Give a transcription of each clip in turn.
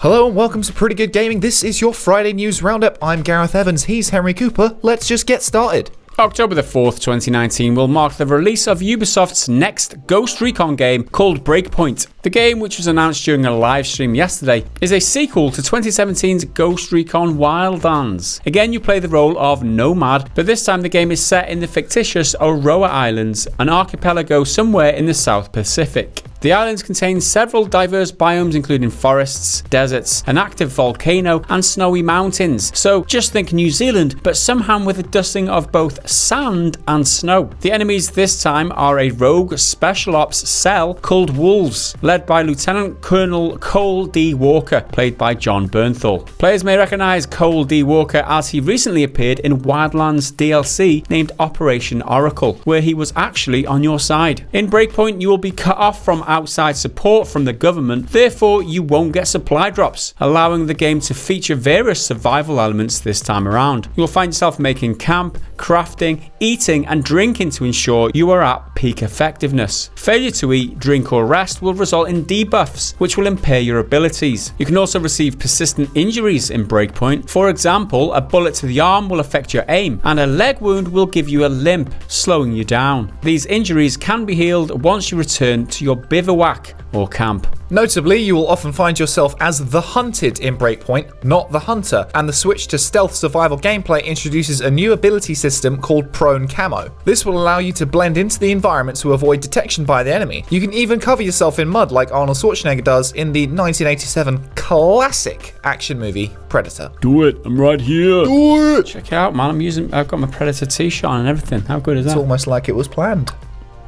Hello and welcome to Pretty Good Gaming. This is your Friday News Roundup. I'm Gareth Evans, he's Henry Cooper. Let's just get started. October the 4th, 2019 will mark the release of Ubisoft's next Ghost Recon game called Breakpoint. The game, which was announced during a live stream yesterday, is a sequel to 2017's Ghost Recon Wildlands. Again, you play the role of Nomad, but this time the game is set in the fictitious Aroa Islands, an archipelago somewhere in the South Pacific. The islands contain several diverse biomes including forests, deserts, an active volcano and snowy mountains. So just think New Zealand, but somehow with a dusting of both sand and snow. The enemies this time are a rogue special ops cell called Wolves, led by Lieutenant Colonel Cole D. Walker, played by John Bernthal. Players may recognise Cole D. Walker as he recently appeared in Wildlands DLC named Operation Oracle, where he was actually on your side. In Breakpoint, you will be cut off from outside support from the government, therefore you won't get supply drops, allowing the game to feature various survival elements this time around. You'll find yourself making camp, crafting, eating and drinking to ensure you are at peak effectiveness. Failure to eat, drink or rest will result in debuffs, which will impair your abilities. You can also receive persistent injuries in Breakpoint. For example, a bullet to the arm will affect your aim, and a leg wound will give you a limp, slowing you down. These injuries can be healed once you return to your bivouac or camp. Notably, you will often find yourself as the hunted in Breakpoint, not the hunter, and the switch to stealth survival gameplay introduces a new ability system called Prone Camo. This will allow you to blend into the environment to avoid detection by the enemy. You can even cover yourself in mud like Arnold Schwarzenegger does in the 1987 classic action movie Predator. Do it, I'm right here. Do it! Check it out, man, I've got my Predator t-shirt on and everything. How good is that? It's almost like it was planned.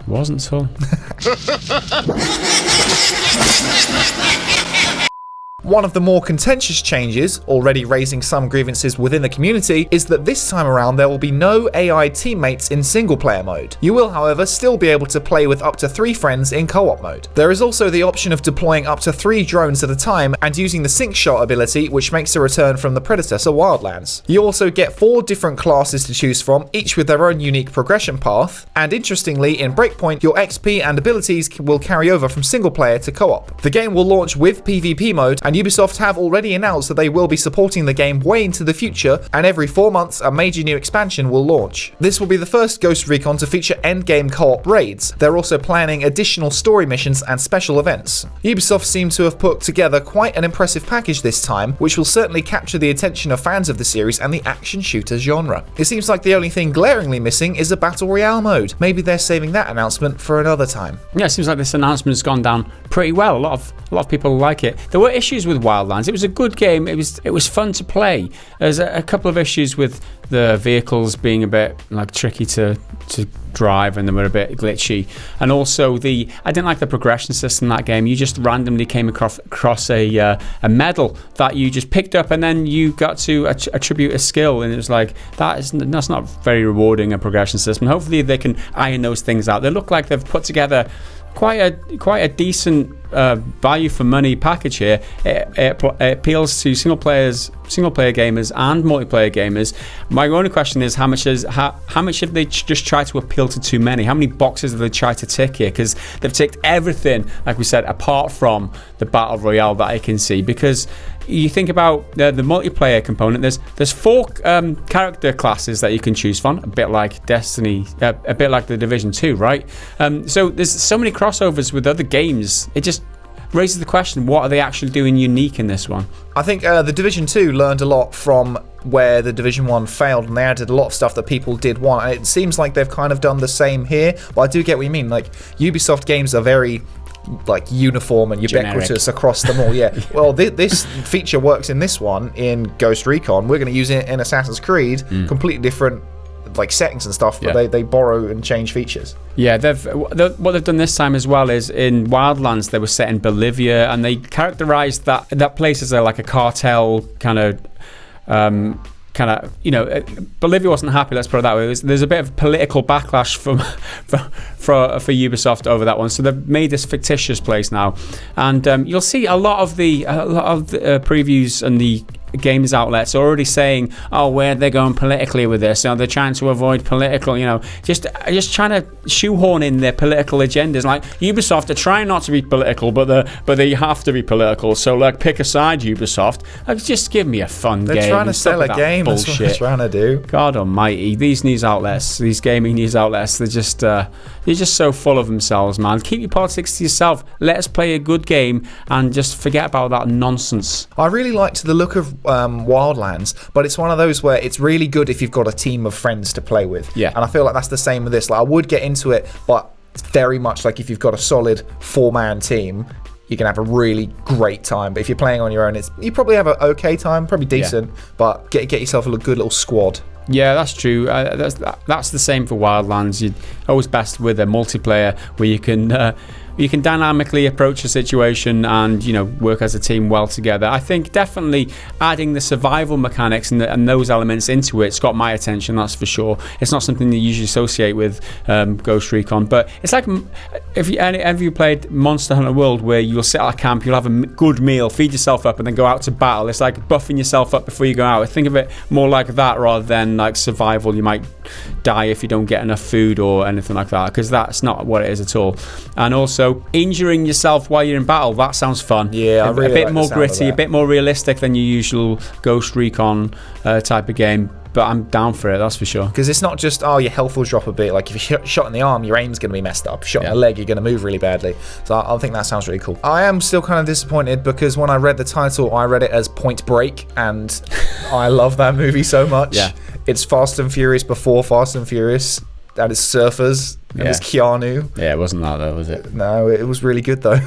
Wasn't so. One of the more contentious changes, already raising some grievances within the community, is that this time around there will be no AI teammates in single player mode. You will, however, still be able to play with up to 3 friends in co-op mode. There is also the option of deploying up to 3 drones at a time and using the sync shot ability, which makes a return from the Predator to Wildlands. You also get 4 different classes to choose from, each with their own unique progression path, and interestingly, in Breakpoint, your XP and abilities will carry over from single player to co-op. The game will launch with PvP mode, and Ubisoft have already announced that they will be supporting the game way into the future, and every 4 months a major new expansion will launch. This will be the first Ghost Recon to feature endgame co-op raids. They're also planning additional story missions and special events. Ubisoft seem to have put together quite an impressive package this time, which will certainly capture the attention of fans of the series and the action shooter genre. It seems like the only thing glaringly missing is a battle royale mode. Maybe they're saving that announcement for another time. Yeah, it seems like this announcement's gone down pretty well. A lot of people like it. There were issues with Wildlands. It was a good game. It was fun to play. There's a couple of issues with the vehicles being a bit like tricky to drive, and they were a bit glitchy. And also I didn't like the progression system in that game. You just randomly came across a medal that you just picked up, and then you got to attribute a skill, and it was like that's not very rewarding, a progression system. Hopefully they can iron those things out. They look like they've put together quite a decent value for money package here. It appeals to single player gamers and multiplayer gamers. My only question is how much have they just tried to appeal to too many? How many boxes have they tried to tick here? Because they've ticked everything, like we said, apart from the battle royale that I can see. Because you think about the multiplayer component, there's 4 character classes that you can choose from, a bit like Destiny, a bit like the Division 2, right? So there's so many crossovers with other games. It just raises the question, what are they actually doing unique in this one? I think the Division 2 learned a lot from where the Division 1 failed, and they added a lot of stuff that people did want, and it seems like they've kind of done the same here. But I do get what you mean. Like, Ubisoft games are very like uniform and ubiquitous across them all. Yeah. Well, this feature works in this one in Ghost Recon. We're going to use it in Assassin's Creed. Completely different like settings and stuff, but they borrow and change features. Yeah, what they've done this time as well is in Wildlands they were set in Bolivia, and they characterized that place as like a cartel kind of Bolivia wasn't happy, let's put it that way. There's a bit of political backlash for Ubisoft over that one, so they've made this fictitious place now, and you'll see a lot of the previews and the games outlets already saying, oh, where they're going politically with this, they're trying to avoid political, just trying to shoehorn in their political agendas. Like Ubisoft are trying not to be political, but they have to be political. So like, pick a side, Ubisoft. Like, just give me a fun game. They're trying to sell a game. Bullshit. That's what they're trying to do. God Almighty, these news outlets, these gaming news outlets, they're just so full of themselves, man. Keep your politics to yourself. Let us play a good game and just forget about that nonsense. I really liked the look of Wildlands, but it's one of those where it's really good if you've got a team of friends to play with. Yeah. And I feel like that's the same with this. Like, I would get into it, but it's very much like if you've got a solid 4-man team, you can have a really great time. But if you're playing on your own, you probably have an okay time, probably decent, but get yourself a good little squad. Yeah, that's true. That's the same for Wildlands. You're always best with a multiplayer where you can dynamically approach a situation and work as a team well together. I think definitely adding the survival mechanics and those elements into it's got my attention, that's for sure. It's not something you usually associate with Ghost Recon, but it's like if you played Monster Hunter World, where you'll sit at a camp, you'll have a good meal, feed yourself up, and then go out to battle. It's like buffing yourself up before you go out. I think of it more like that rather than like survival. You might die if you don't get enough food or anything like that, because that's not what it is at all. And also injuring yourself while you're in battle, that sounds fun. Yeah, a bit more gritty, a bit more realistic than your usual Ghost Recon type of game. But I'm down for it, that's for sure. Because it's not just, your health will drop a bit. Like, if you're shot in the arm, your aim's going to be messed up. Shot in the leg, you're going to move really badly. So I think that sounds really cool. I am still kind of disappointed because when I read the title, I read it as Point Break, and I love that movie so much. Yeah. It's Fast and Furious before Fast and Furious. That is surfers. And it's Keanu. Yeah, it wasn't that though, was it? No, it was really good though.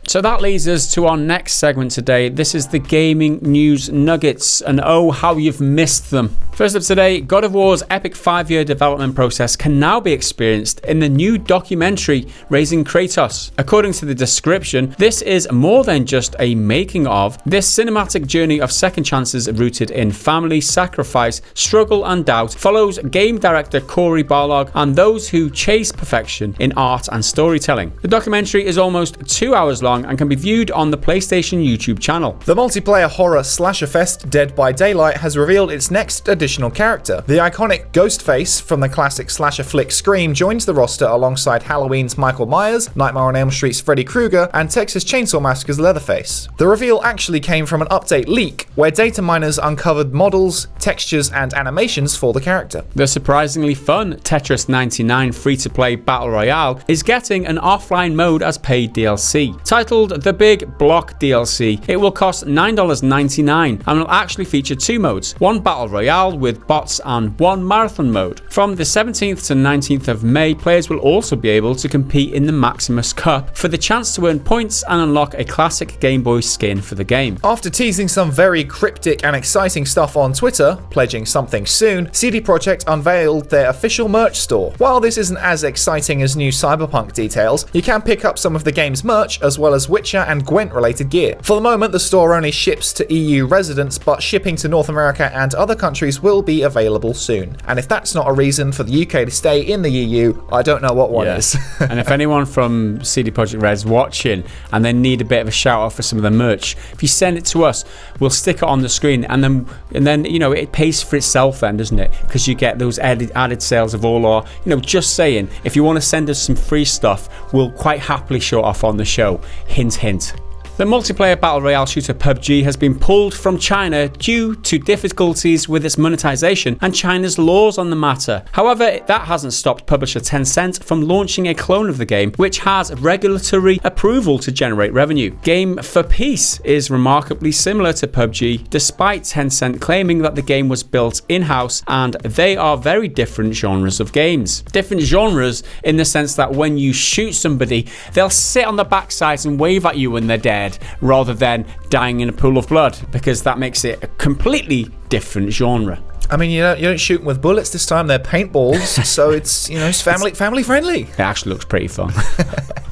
So that leads us to our next segment today. This is the gaming news nuggets, and oh, how you've missed them. First up today, God of War's epic 5-year development process can now be experienced in the new documentary Raising Kratos. According to the description, this is more than just a making of. This cinematic journey of second chances rooted in family, sacrifice, struggle and doubt follows game director Cory Barlog and those who chase perfection in art and storytelling. The documentary is almost 2 hours long and can be viewed on the PlayStation YouTube channel. The multiplayer horror slasher fest Dead by Daylight has revealed its next additional character. The iconic Ghostface from the classic slasher flick Scream joins the roster alongside Halloween's Michael Myers, Nightmare on Elm Street's Freddy Krueger, and Texas Chainsaw Massacre's Leatherface. The reveal actually came from an update leak, where data miners uncovered models, textures, and animations for the character. The surprisingly fun Tetris 99 free-to-play Battle Royale is getting an offline mode as paid DLC. Titled the Big Block DLC, it will cost $9.99 and will actually feature 2 modes, one Battle Royale with bots and one Marathon mode. From the 17th to 19th of May, players will also be able to compete in the Maximus Cup for the chance to earn points and unlock a classic Game Boy skin for the game. After teasing some very cryptic and exciting stuff on Twitter, pledging something soon, CD Projekt unveiled their official merch store. While this isn't as exciting as new Cyberpunk details, you can pick up some of the game's merch as well as Witcher and Gwent related gear. For the moment, the store only ships to EU residents, but shipping to North America and other countries will be available soon. And if that's not a reason for the UK to stay in the EU, I don't know what one is. And if anyone from CD Projekt Red's watching and they need a bit of a shout out for some of the merch, if you send it to us, we'll stick it on the screen, and then it pays for itself then, doesn't it? Because you get those added sales of all our, just saying, if you want to send us some free stuff, we'll quite happily show it off on the show. Hint, hint. The multiplayer battle royale shooter PUBG has been pulled from China due to difficulties with its monetization and China's laws on the matter. However, that hasn't stopped publisher Tencent from launching a clone of the game, which has regulatory approval to generate revenue. Game for Peace is remarkably similar to PUBG, despite Tencent claiming that the game was built in-house, and they are very different genres of games. Different genres in the sense that when you shoot somebody, they'll sit on the backside and wave at you when they're dead, rather than dying in a pool of blood, because that makes it a completely different genre. I mean, you don't shoot them with bullets this time, they're paintballs, so it's family friendly. It actually looks pretty fun.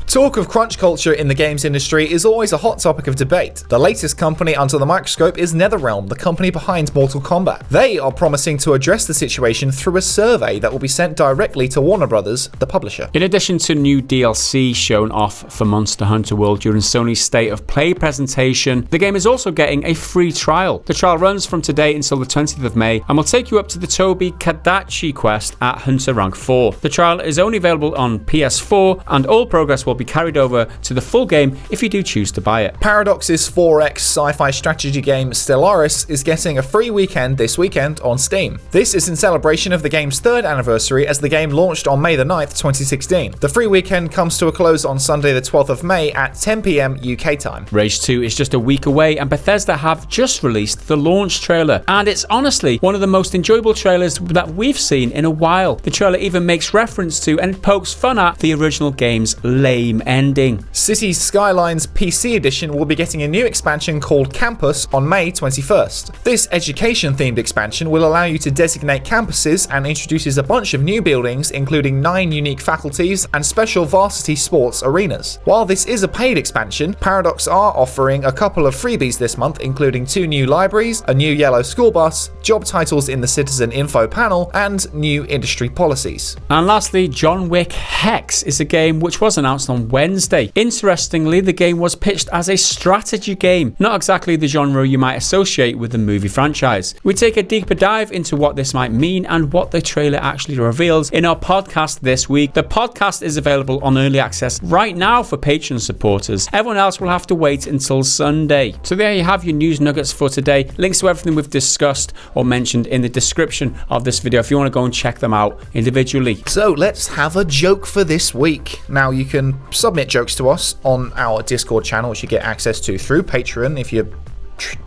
Talk of crunch culture in the games industry is always a hot topic of debate. The latest company under the microscope is NetherRealm, the company behind Mortal Kombat. They are promising to address the situation through a survey that will be sent directly to Warner Brothers, the publisher. In addition to new DLC shown off for Monster Hunter World during Sony's State of Play presentation, the game is also getting a free trial. The trial runs from today until the 20th of May and will take you up to the Toby Kadachi quest at Hunter Rank 4. The trial is only available on PS4 and all progress will be carried over to the full game if you do choose to buy it. Paradox's 4X sci-fi strategy game Stellaris is getting a free weekend this weekend on Steam. This is in celebration of the game's 3rd anniversary as the game launched on May the 9th, 2016. The free weekend comes to a close on Sunday the 12th of May at 10 PM UK time. Rage 2 is just a week away and Bethesda have just released the launch trailer, and it's honestly one of the most enjoyable trailers that we've seen in a while. The trailer even makes reference to and pokes fun at the original game's lame ending. Cities Skylines PC edition will be getting a new expansion called Campus on May 21st. This education-themed expansion will allow you to designate campuses and introduces a bunch of new buildings, including 9 unique faculties and special varsity sports arenas. While this is a paid expansion, Paradox are offering a couple of freebies this month, including 2 new libraries, a new yellow school bus, job titles in the Citizen Info panel, and new industry policies. And lastly, John Wick Hex is a game which was announced on Wednesday. Interestingly, the game was pitched as a strategy game, not exactly the genre you might associate with the movie franchise. We take a deeper dive into what this might mean and what the trailer actually reveals in our podcast this week. The podcast is available on early access right now for Patreon supporters. Everyone else will have to wait until Sunday. So there you have your news nuggets for today. Links to everything we've discussed or mentioned in the description of this video if you want to go and check them out individually. So let's have a joke for this week. Now you can submit jokes to us on our Discord channel, which you get access to through Patreon if you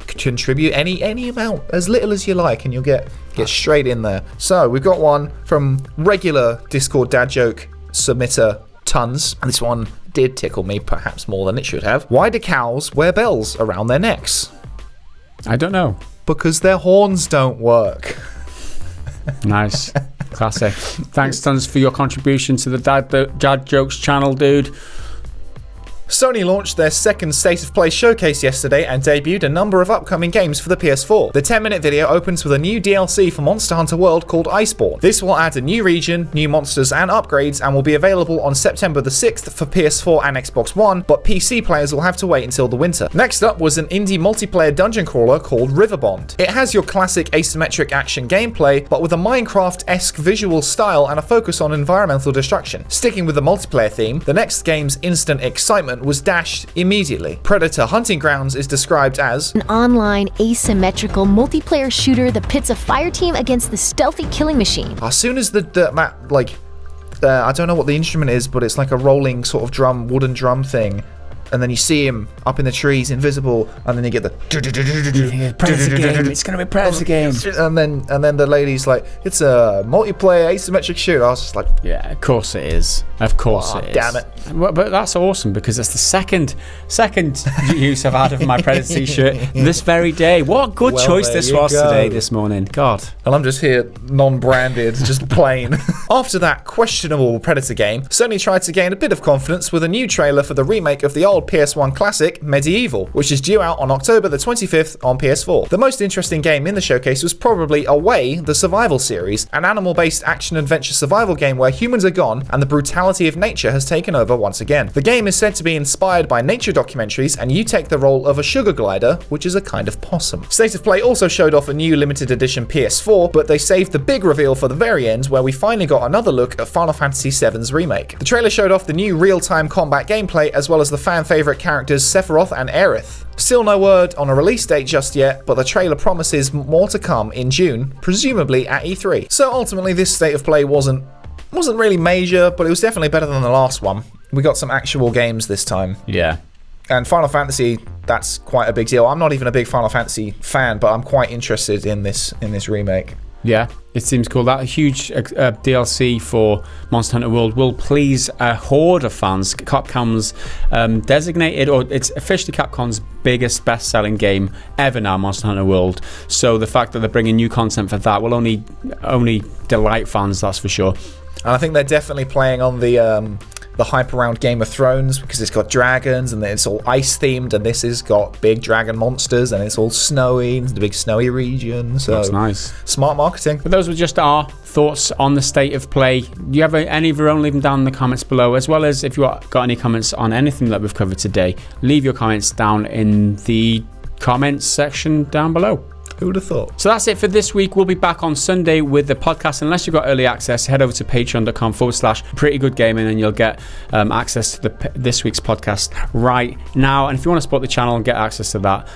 contribute any amount, as little as you like, and you'll get straight in there. So we've got one from regular Discord dad joke submitter Tons, and this one did tickle me perhaps more than it should have. Why do cows wear bells around their necks? I don't know. Because their horns don't work. Nice. Classic. Thanks, Tons, for your contribution to the Dad Jokes channel, dude. Sony launched their second State of Play showcase yesterday and debuted a number of upcoming games for the PS4. The 10-minute video opens with a new DLC for Monster Hunter World called Iceborne. This will add a new region, new monsters and upgrades, and will be available on September the 6th for PS4 and Xbox One, but PC players will have to wait until the winter. Next up was an indie multiplayer dungeon crawler called Riverbond. It has your classic asymmetric action gameplay, but with a Minecraft-esque visual style and a focus on environmental destruction. Sticking with the multiplayer theme, the next game's instant excitement was dashed immediately. Predator Hunting Grounds is described as an online asymmetrical multiplayer shooter that pits a fire team against the stealthy killing machine. As soon as I don't know what the instrument is, but it's like a rolling sort of drum, wooden drum thing. And then you see him up in the trees, invisible, and then you get the Predator game. It's gonna be Predator game. And then the lady's like, it's a multiplayer asymmetric shooter. I was just like, yeah, of course it is. Of course it is. Damn it. But that's awesome because that's the second use I've had of my Predator t-shirt this very day. What a good choice this was today, this morning. God. And I'm just here, non-branded, just plain. After that questionable Predator game, Sony tried to gain a bit of confidence with a new trailer for the remake of the old PS1 classic Medieval, which is due out on October the 25th on PS4. The most interesting game in the showcase was probably Away, the Survival series, an animal-based action-adventure survival game where humans are gone and the brutality of nature has taken over once again. The game is said to be inspired by nature documentaries, and you take the role of a sugar glider, which is a kind of possum. State of Play also showed off a new limited edition PS4, but they saved the big reveal for the very end, where we finally got another look at Final Fantasy VII's remake. The trailer showed off the new real-time combat gameplay, as well as the fan-favourite characters Sephiroth and Aerith. Still no word on a release date just yet, but the trailer promises more to come in June, presumably at E3. So ultimately this State of Play wasn't really major, but it was definitely better than the last one. We got some actual games this time. Yeah. And Final Fantasy, that's quite a big deal. I'm not even a big Final Fantasy fan, but I'm quite interested in this remake. Yeah, it seems cool. That huge DLC for Monster Hunter World will please a horde of fans. Capcom's designated, or it's officially Capcom's biggest best-selling game ever now, Monster Hunter World. So the fact that they're bringing new content for that will only delight fans, that's for sure. And I think they're definitely playing on the the hype around Game of Thrones because it's got dragons and it's all ice themed, and this has got big dragon monsters and it's all snowy, it's the big snowy region. So that's nice. Smart marketing. But those were just our thoughts on the state of play. Do you have any of your own? Leave them down in the comments below, as well as if you got any comments on anything that we've covered today, leave your comments down in the comments section down below. Who would have thought? So that's it for this week. We'll be back on Sunday with the podcast. Unless you've got early access, head over to patreon.com/prettygoodgaming and you'll get access to this week's podcast right now. And if you want to support the channel and get access to that,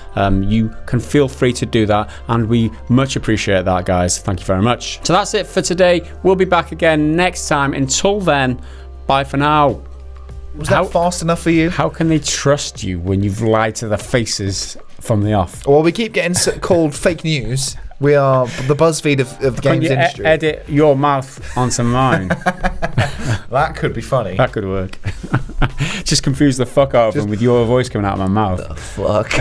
you can feel free to do that. And we much appreciate that, guys. Thank you very much. So that's it for today. We'll be back again next time. Until then, bye for now. Was that fast enough for you? How can they trust you when you've lied to their faces from the off? Well, we keep getting called fake news. We are the BuzzFeed of the games industry. Edit your mouth onto mine. That could be funny. That could work. Just confuse the fuck out of them with your voice coming out of my mouth. The fuck?